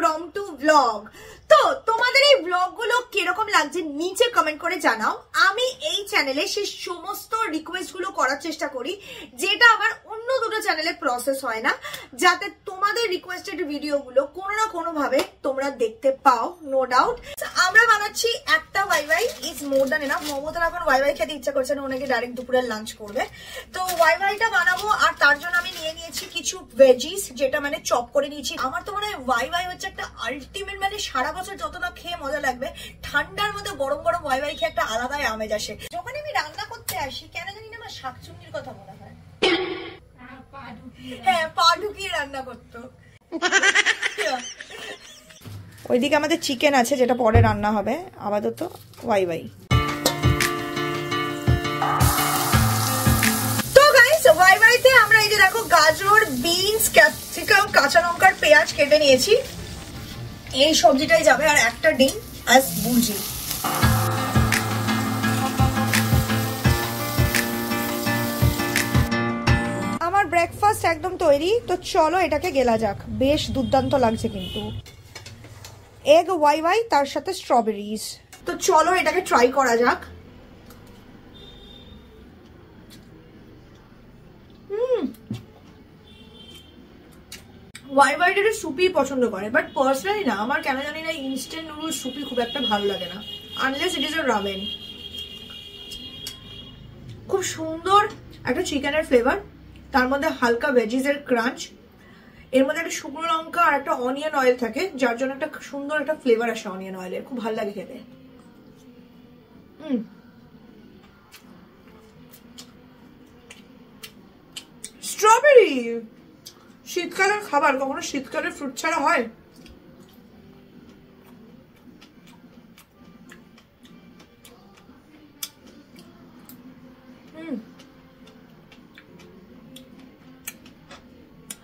Impromptu blog. তো তোমাদের এই ব্লগগুলো কিরকম লাগছে নিচে কমেন্ট করে জানাও। আমি এই চ্যানেলে সেই সমস্ত রিকোয়েস্ট গুলো করার চেষ্টা করি যেটা আমার অন্য দুটো চ্যানেলে প্রসেস হয় না, যাতে তোমাদের রিকোয়েস্টেড ভিডিওগুলো কোনো না কোনো ভাবে তোমরা দেখতে পাও। নো ডাউট আমরা বানাচ্ছি একটা Y Y is more than enough. মমতার এখন ওয়াই ওয়াই খেতে ইচ্ছা করছে না, ওনাকে ডাইরেক্ট দুপুরের লাঞ্চ করবে। তো ওয়াই ওয়াইটা বানাবো, আর তার জন্য আমি নিয়ে নিয়েছি কিছু ভেজিস, যেটা মানে চপ করে নিয়েছি। আমার তো মনে হয় ওয়াই ওয়াই হচ্ছে একটা আলটিমেট, মানে সারা বছর যতটা খেয়ে মজা লাগবে, ঠান্ডার মধ্যে গরম গরম ওয়াই ওয়াই খেয়ে একটা আলাদাই আমেজ আসে। যখন আমি রান্না করতে আসি কেন জানি না আমার শাকচুন্নির কথা মনে হয়। হ্যাঁ, পা ঢুকিয়ে রান্না করতো। ওইদিকে আমাদের চিকেন আছে যেটা পরে রান্না হবে, আপাতত ওয়াই ওয়াই। তো গাইস ওয়াই ওয়াইতে আমরা এই যে দেখো গাজর, বিনস, ক্যাপসিকাম, কাঁচা লঙ্কার পেঁয়াজ কেটে নিয়েছি। এই সবজিটাই যাবে, আর একটা ডিম অ্যাজ বুজি। আমার ব্রেকফাস্ট একদম তৈরি, তো চলো এটাকে গেলা যাক। বেশ দুর্দান্ত লাগছে কিন্তু। এগ ওয়াই ওয়াই, তার সাথে স্ট্রবেরিজ। তো চলো এটাকে ট্রাই করা যাক। ওয়াই ওয়াই একটু সুপি পছন্দ করে, বাট পার্সোনালি না, আমার কেন জানি না ইনস্ট্যান্ট নুডলস সুপি খুব একটা ভালো লাগে না, unless it is a ramen. খুব সুন্দর একটা চিকেনের ফ্লেভার, তার মধ্যে হালকা ভেজিসের ক্রাঞ্চ, এর মধ্যে একটা শুকনো লঙ্কা আর একটা অনিয়ন অয়েল থাকে, যার জন্য একটা সুন্দর একটা ফ্লেভার আসে অনিয়ন অয়েলের, খুব ভালো লাগে খেতে। স্ট্রবেরি শীতকালের খাবার, কখনো শীতকালের ফ্রুট ছাড়া হয়?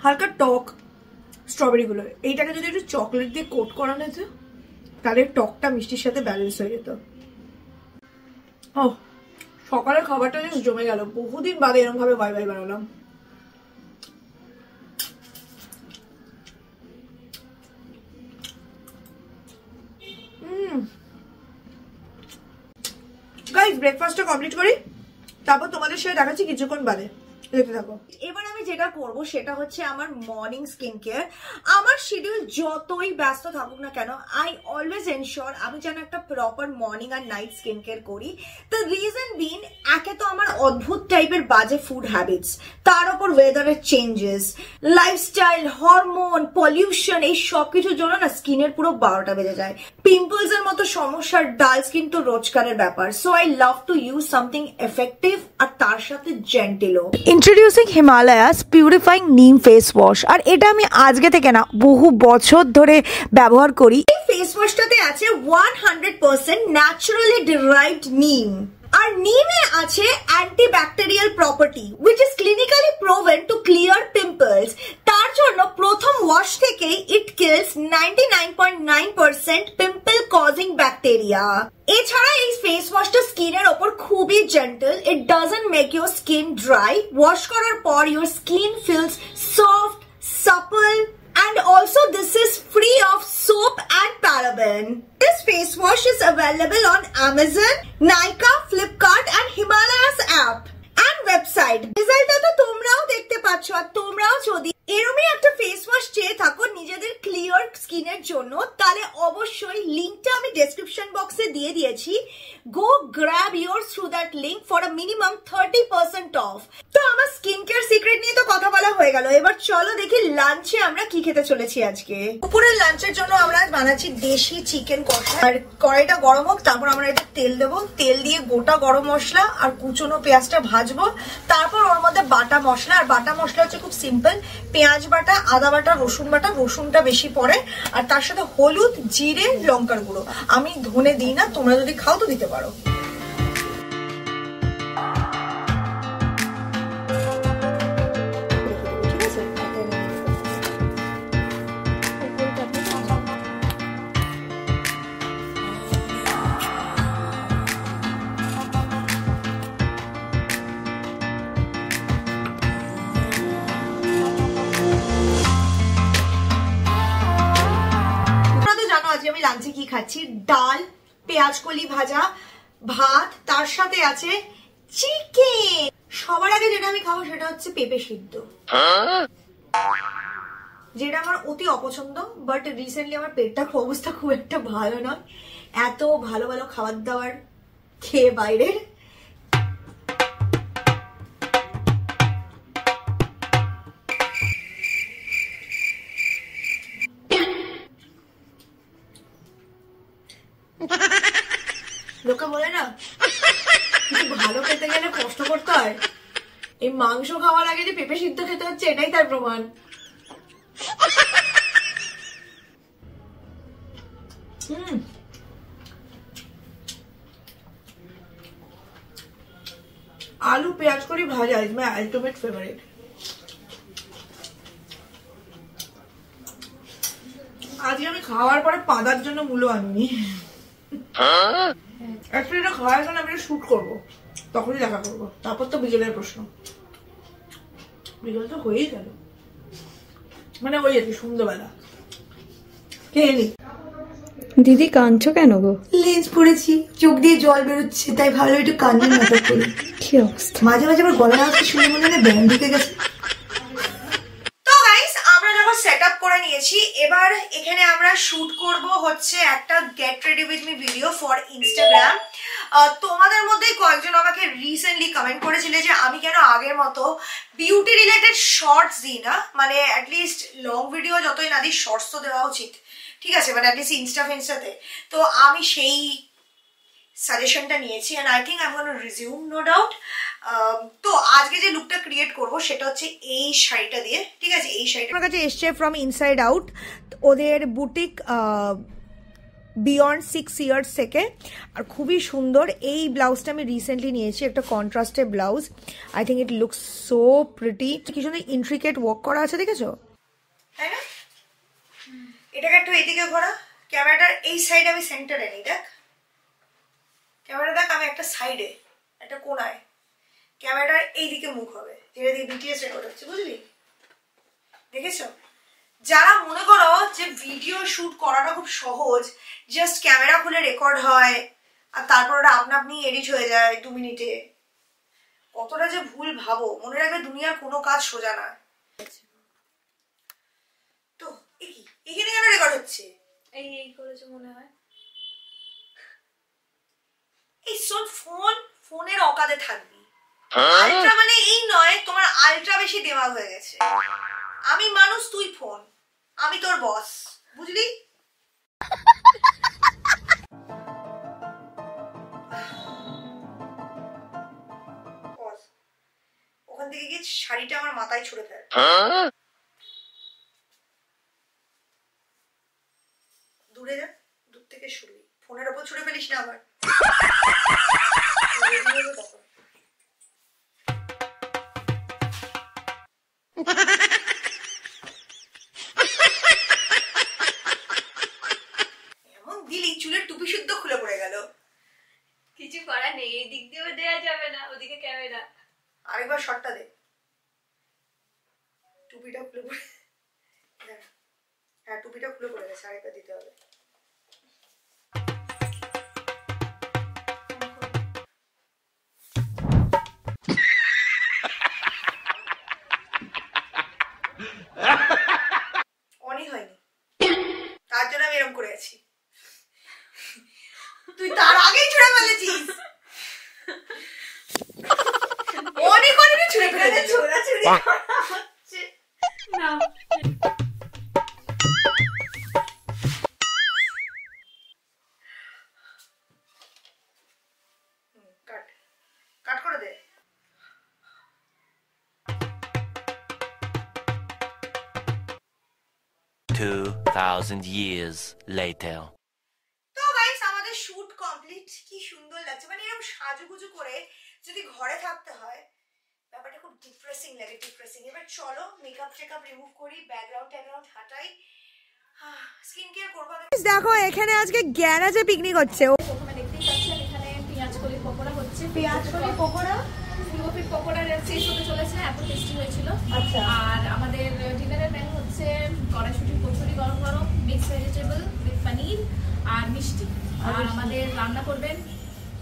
হালকা টক স্ট্রবেরি গুলো, এইটাকে যদি একটু চকলেট দিয়ে কোট করানো যেত তাহলে টকটা মিষ্টির সাথে ব্যালেন্স হয়ে যেত। ও, সকালের খাবারটা জাস্ট জমে গেল। বহুদিন বাদে এরকম ভাবে ওয়াই ওয়াই বানালাম। গাইস ব্রেকফাস্টটা কমপ্লিট করি, তারপর তোমাদের সাথে দেখাচ্ছি কিছুক্ষণ বাদে। এবার আমি যেটা করব সেটা হচ্ছে আমার মর্নিং স্কিন কেয়ার। আমার শিডিউল যতই ব্যস্ত থাকুক না কেন, আই অলওয়েজ এনশিওর আমি যেন একটা প্রপার মর্নিং আর নাইট স্কিন কেয়ার করি। দ্য রিজন বিন, একে তো আমার অদ্ভুত টাইপের বাজে ফুড হ্যাবিটস, তার উপর ওয়েদারের চেঞ্জেস, লাইফস্টাইল, হরমোন, পলিউশন, এই সব কিছুর জন্য না স্কিনের পুরো 12টা বেজে যায়। পিম্পলস এর মতো সমস্যার ডাল স্কিন তো রোজকারের ব্যাপার। So I love to use something effective আর তার সাথে জেন্টেলও। Introducing Himalaya's purifying neem face wash. আর এটা আমি আজকে থেকে না, বহু বছর ধরে ব্যবহার করি। এই ফেস ওয়াশটাতে আছে 100% ন্যাচারালি ডিরাইভড নিম, আর নিমে আছে antibacterial property which is clinically proven to clear pimples। তার জন্য প্রথম ওয়াশ থেকেই it kills 99.9% pimple causing bacteria. এছাড়া এই ফেস ওয়াশটা স্কিনের ওপর খুবই gentle, it doesn't make your skin dry. Wash করার পর your skin feels soft, supple, and also this is free of soap and paraben. This face wash is available on Amazon, Nykaa, Flipkart and Himalayas app and website. রেজাল্টটা তো তোমরাও দেখতে পাচ্ছ, আর তোমরাও যদি এরকমই একটা ফেস ওয়াশ চেয়ে থাকো নিজেদের ক্লিয়ার স্কিনের জন্য, তাহলে অবশ্যই লিংকটা আমি ডেসক্রিপশন বক্সে দিয়ে দিয়েছি। গো grab yours through that link for a minimum 30% off। তো আমার স্কিন কেয়ার সিক্রেট নিয়ে তো কথা বলা হয়ে গেল, এবার চলো দেখি লাঞ্চে আমরা কি খেতে চলেছি আজকে। দুপুরের লাঞ্চের জন্য আমরা বানাচ্ছি দেশি চিকেন কষা। আর কড়াইটা গরম হোক, তারপর আমরা এতে তেল দেবো। তেল দিয়ে গোটা গরম মশলা আর কুচনো পেঁয়াজটা ভাজবো, তারপর ওর মধ্যে বাটা মশলা। আর বাটা মশলা হচ্ছে খুব সিম্পল, পেঁয়াজ বাটা, আদা বাটা, রসুন বাটা, রসুনটা বেশি পড়ে, আর তার সাথে হলুদ, জিরে, লঙ্কার গুঁড়ো। আমি ধনে দিই না, তোমরা যদি খাও তো দিতে পারো। আমি লাঞ্চে কি খাচ্ছি, ডাল, পেঁয়াজ কলি ভাজা, ভাত, তার সাথে আছে চিকেন। সবার আগে যেটা আমি খাবো সেটা হচ্ছে পেঁপে সিদ্ধ, যেটা আমার অতি অপছন্দ। বাট রিসেন্টলি আমার পেটটার অবস্থা খুব একটা ভালো নয়, এত ভালো ভালো খাবার দাবার খেয়ে বাইরের। লোকে বলে না কিছু ভালো খেতে গেলে কষ্ট করতে হয়, এই মাংস খাওয়ার আগে যে পেঁপে সিদ্ধ খেতে হচ্ছে এটাই তার প্রমাণ। आलू प्याज करी भाजा इज माय अल्टीमेट फेवरेट। आज আমি খাওয়ার পরে পাদার জন্য মূলো আনিনি, অ্যাকচুয়ালি এটা খাওয়ার জন্য আমি শুট করব, তখনই দেখা করব। তারপর তো বিকেলের প্রশ্ন, বিকেল তো হয়েই গেল, মানে ওই আর কি সন্ধ্যাবেলা খেয়ে নি। দিদি কাঁদছো কেন গো? লেন্স পড়েছি, চোখ দিয়ে জল বেরোচ্ছে, তাই ভালো একটু কান্নার নাটক করি। কি অবস্থা, মাঝে মাঝে আমার গলার আওয়াজ শুনে মনে হয় ব্যান্ড ঢুকে গেছে। তো গাইস আমরা যখন সেট আপ করে নিয়েছি, এবার এখানে আমরা শুট করব হচ্ছে একটা gate ready with me video for Instagram. তোমাদের মধ্যে কয়েকজন আমাকে রিসেন্টলি কমেন্ট করেছিলে যে আমি কেন আগের মতো বিউটি রিলেটেড শর্টস দিই না, মানে অ্যাটলিস্ট লং ভিডিও যতই না দিই শর্টস তো দেওয়া উচিত, ঠিক আছে, মানে অ্যাটলিস্ট ইনস্টাতে। তো আমি সেই সাজেশনটা নিয়েছি and I think I am gonna resume, no doubt. তো আজকে যে লুকটা ক্রিয়েট করবো সেটা হচ্ছে এই শাড়িটা দিয়ে, ঠিক আছে। এই শাড়িটা আমার কাছে এসছে ফ্রম ইনসাইড আউট, ওদের বুটিক বিয়ন্ড 6 ইয়ার্স থেকে, আর খুবই সুন্দর। এই ব্লাউজটা আমি রিসেন্টলি নিয়েছি, একটা কন্ট্রাস্টের blouse. I think it looks so pretty, কি সুন্দর ইন্ট্রিকেট ওয়ার্ক করা আছে, দেখেছো তাই না? এটাকে একটু এইদিকে ঘোরা, ক্যামেরাটার এই সাইডে আমি সেন্টারে নিই, দেখ ক্যামেরা, দেখ আমি একটা সাইডে একটা কোনায়, ক্যামেরাটার এইদিকে মুখ হবে, যেটা দিয়ে বিটিএস রেকর্ড হচ্ছে, বুঝলি? দেখেছো? যারা মনে করো যে ভিডিও শুট করাটা খুব সহজ, জাস্ট ক্যামেরা খুলে রেকর্ড হয় আর তারপর ওটা আপনা আপনি এডিট হয়ে যায় 2 মিনিটে, কতটা যে ভুল ভাবো। মনে রাখবে দুনিয়ার কোনো কাজ সোজা না। তো এখানে কেন রেকর্ড হচ্ছে? এই করেছে মনে হয়। এই শোন, ফোনের অকাদে থাকবি। আলট্রা মানে এই নয় তোমার আলট্রা বেশি দেমাগ হয়ে গেছে। আমি মানুষ, তুই ফোন, আমি তোর বস, বুঝলি? ওখান থেকে গিয়ে শাড়িটা আমার মাথায় ছুঁড়ে ফেল। দূরে যা, দূর থেকে ছুড়বি, ফোনের ওপর ছুঁড়ে ফেলিস না আবার। এমন দিলি চুলের টুপি শুদ্ধ খুলে পড়ে গেল। কিছু করার নেই, এই দিক দিয়েও দেয়া যাবে না, ওদিকে ক্যামেরা। আরেকবার শটটা দে, টুপিটা খুলে পড়ে, হ্যাঁ টুপিটা খুলে পড়ে গেছে, আরেকবার দিতে হবে। অনই হয়নি, তার জন্য আমি এরকম করে আছি। তুই তার আগেই ছুঁড়ে ফেলেছিস। অনেক অনেক ছুঁড়ে ফেলে ছোড়াছুড়ি হচ্ছে না। কাট কাট করে দে। 2000 years later. তো গাইস আমাদের শুট কমপ্লিট। কি সুন্দর লাগছে, মানে এরকম সাজুগুজু করে যদি ঘরে থাকতে হয় ব্যাপারটা খুব ডিপ্রেসিং লাগে, ডিপ্রেসিং। এবার চলো মেকআপ টেকআপ রিমুভ করি, ব্যাকগ্রাউন্ড হাটাই, স্কিন কেয়ার করব। দেখো এখানে আজকে গ্যারাজে পিকনিক হচ্ছে। প্রথমে দেখতেই পাচ্ছেন এখানে পেঁয়াজ কলি পকোড়া হচ্ছে। পেঁয়াজ কলি পকোড়া, ফুলকপির পকোড়া শেষ হতে চলেছে, এত টেস্টি হয়েছিল। আচ্ছা, আর আমাদের ডিনারের মেনু হচ্ছে কড়াইশুটির কচুরি গরম গরম, মিক্সড ভেজিটেবল উইথ পনির, আর মিষ্টি। আর আমাদের রান্না করবেন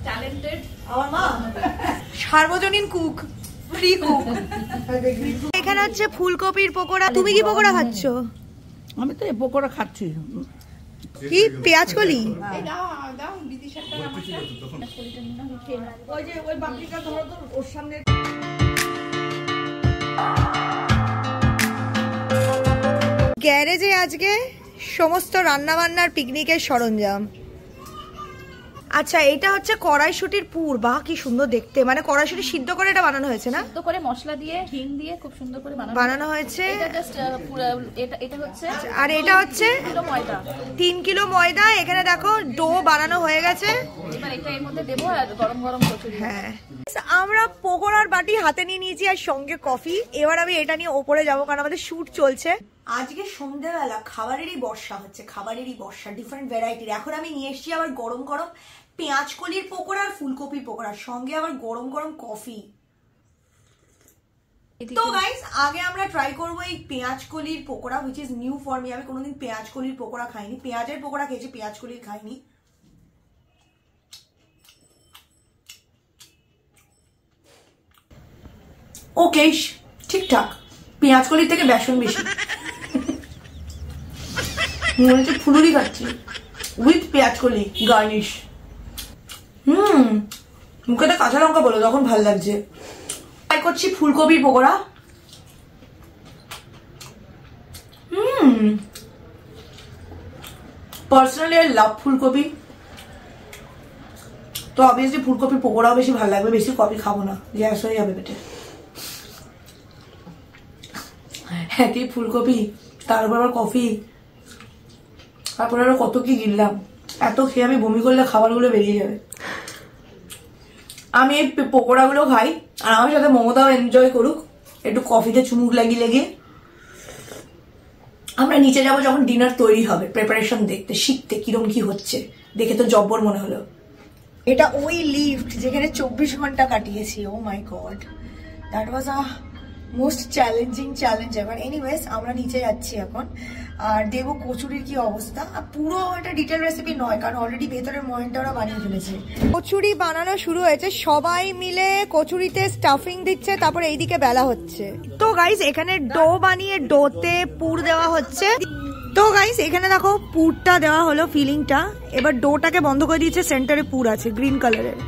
ট্যালেন্টেড আমার মা, সার্বজনীন কুক, ফ্রি কুক। এখানে হচ্ছে ফুলকপির পকোড়া। তুমি কি পকোড়া খাচ্ছ? আমি তো এই পকোড়া খাচ্ছি। কি পেঁয়াজ কলি? ওই যে ওই বাপরিটা ধরো তো ওর সামনে। গ্যারেজে আজকে সমস্ত রান্না বান্নার পিকনিকের সরঞ্জাম। আচ্ছা, এটা হচ্ছে কড়াইশুটির পুর। বাহ, কি সুন্দর দেখতে। মানে কড়াইশুটি সিদ্ধ করে এটা বানানো হয়েছে না? সিদ্ধ করে মশলা দিয়ে হিং দিয়ে খুব সুন্দর করে বানানো হয়েছে। এটা জাস্ট এটা হচ্ছে, আর এটা হচ্ছে 3 কিলো ময়দা। 3 কিলো ময়দা। এখানে দেখো ডো বানানো হয়ে গেছে। এবার এটা এর মধ্যে দেবো আর গরম গরম কচুরি। হ্যাঁ, আমরা পকোড়ার বাটি হাতে নিয়ে নিয়েছি আর সঙ্গে কফি। এবার আমি এটা নিয়ে ওপরে যাবো কারণ আমাদের শুট চলছে। আজকে সন্ধ্যাবেলা খাবারেরই বর্ষা হচ্ছে, খাবারেরই বর্ষা, ডিফারেন্ট ভ্যারাইটির। এখন আমি নিয়ে এসেছি আবার গরম গরম পেঁয়াজ কলির পকোড়া আর ফুলকপির পকোড়া, সঙ্গে আবার গরম গরম কফি। তো গাইস, আগে আমরা ট্রাই করবো এই পেঁয়াজ কলির pakora, which is new for me. আমি কোনোদিন পেঁয়াজ কলির পকোড়া খাইনি। পেঁয়াজের পকোড়া খেয়েছি, পেঁয়াজ কলির খাইনি। ওকে, ঠিকঠাক। পেঁয়াজ কলির থেকে বেসন বেশি। মনে হচ্ছে ফুলুরি খাচ্ছি উইথ পেঁয়াজ কলি গার্নিশ। মুখেতে কাঁচা লঙ্কা বলো, তখন ভাল লাগছে। ট্রাই করছি ফুলকপির পকোড়া। পার্সোনালি আই লাভ ফুলকপি, তো অবভিয়াসলি ফুলকপির পকোড়াও বেশি ভালো লাগবে। বেশি কফি খাবো না, গ্যাস হয়ে যাবে পেটে। হ্যাঁ, কি ফুলকপি, তারপর আবার কফি, তারপর আরো কত কি গিললাম। এত খেয়ে আমি বমি করলে খাবারগুলো বেরিয়ে যাবে। আমি এই পকোড়াগুলো খাই আর আমার সাথে মমতাও এনজয় করুক একটু কফিতে চুমুক লাগিয়ে লাগিয়ে। আমরা নিচে যাবো যখন ডিনার তৈরি হবে, প্রিপারেশন দেখতে, শিখতে কিরম কি হচ্ছে। দেখে তো জব্বর মনে হলো। এটা ওই লিফট যেখানে 24 ঘন্টা কাটিয়েছি। Oh my god, that was a most challenging challenge ever. Anyways, আমরা নিচে যাচ্ছি এখন আর দেবো কচুরির কি অবস্থা। আর পুরো একটা ডিটেল রেসিপি নয়, কারণ অলরেডি ভেতরের ময়নটা ওরা বানিয়ে ফেলেছে। কচুরি বানানো শুরু হয়েছে, সবাই মিলে কচুরিতে স্টাফিং দিচ্ছে, তারপর এইদিকে বেলা হচ্ছে। তো গাইস, এখানে ডো বানিয়ে ডোতে পুর দেওয়া হচ্ছে। তো গাইস, এখানে দেখো পুরটা দেওয়া হলো, ফিলিংটা। এবার ডোটাকে বন্ধ করে দিয়েছে, সেন্টারে পুর আছে গ্রিন কালারের।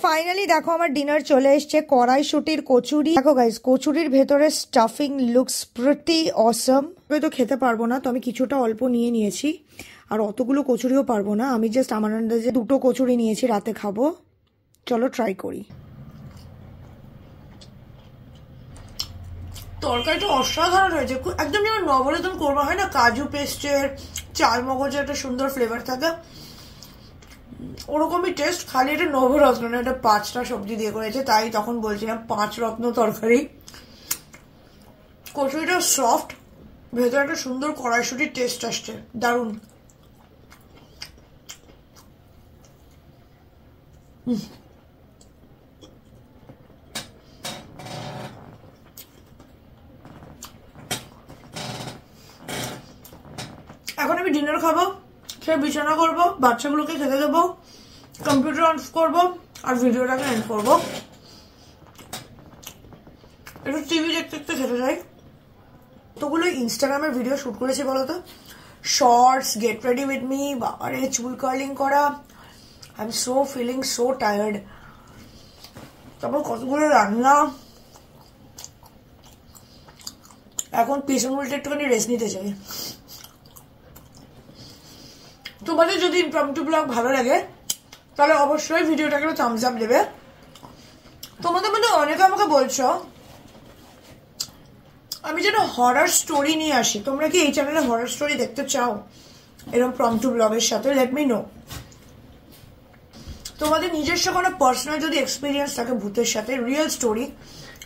ফাইনালি দেখো আমার ডিনার চলে এসছে, কড়াইশুটির কচুরি। দেখো গাইস, কচুরির ভেতরে স্টাফিং লুকস প্রিটি অসম। আমি তো খেতে পারবো না, তো আমি কিছুটা অল্প নিয়ে নিয়েছি। আর অতগুলো কচুরিও পারবো না, আমি জাস্ট আমার আন্দাজে 2টো কচুরি নিয়েছি, রাতে খাবো। চলো ট্রাই করি। তরকারিটা অসাধারণ হয়েছে, একদম যেমন নবরত্ন করবা হয় না, কাজু পেস্টের, চাল মগজের একটা সুন্দর ফ্লেভার থাকে, ওরকমই টেস্ট। খালি এটা নবরত্ন না, এটা 5টা সবজি দিয়ে করেছে, তাই তখন বলছিলাম 5 রত্ন তরকারি। কচুরিটা সফট, ভেতরে একটা সুন্দর কড়াইশুটির টেস্ট আসছে, দারুণ। এখন আমি ডিনার খাবো, খেয়ে বিছানা করবো, বাচ্চাগুলোকে খেতে দেবো, কম্পিউটার অন করবো আর ভিডিওটাকে এন্ড করবো। একটু টিভি দেখতে দেখতে খেতে যাই। তোগুলো ইনস্টাগ্রামের ভিডিও শুট করেছি বলতো, shorts, get ready with me, বাবারে চুল কার্লিং করা। I am so feeling so tired. তারপর কতগুলো রান্না। এখন পেছন উল্টে একটুখানি রেস্ট নিতে চাই। তোমাদের যদি ইমপ্রম্পটু ব্লগ ভালো লাগে তাহলে অবশ্যই ভিডিওটাকে থামস আপ দেবে। তোমাদের মধ্যে অনেকে আমাকে বলছো আমি যেন হরার স্টোরি নিয়ে আসি। তোমরা কি এই চ্যানেলে হরার স্টোরি দেখতে চাও এরকম প্রম্পটু ব্লগের সাথে? Let me no. তোমাদের নিজস্ব কোনো পার্সোনাল যদি এক্সপিরিয়েন্স থাকে ভূতের সাথে, রিয়েল স্টোরি,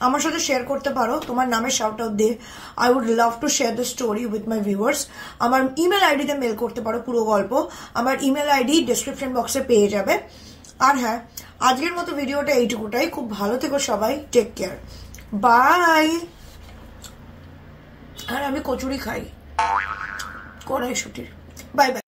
আমার সাথে শেয়ার করতে পারো। তোমার নামে শাউট আউট দিয়ে I would love to share the story with my viewers. আমার ইমেল আইডিতে মেল করতে পারো পুরো গল্প। আমার ইমেল আইডি ডিসক্রিপশন বক্সে পেয়ে যাবে। আর হ্যাঁ, আজকের মতো ভিডিওটা এইটুকুটাই। খুব ভালো থেকো সবাই, টেক কেয়ার, বাই। আর আমি কচুরি খাই কড়াইশুটির। Bye bye.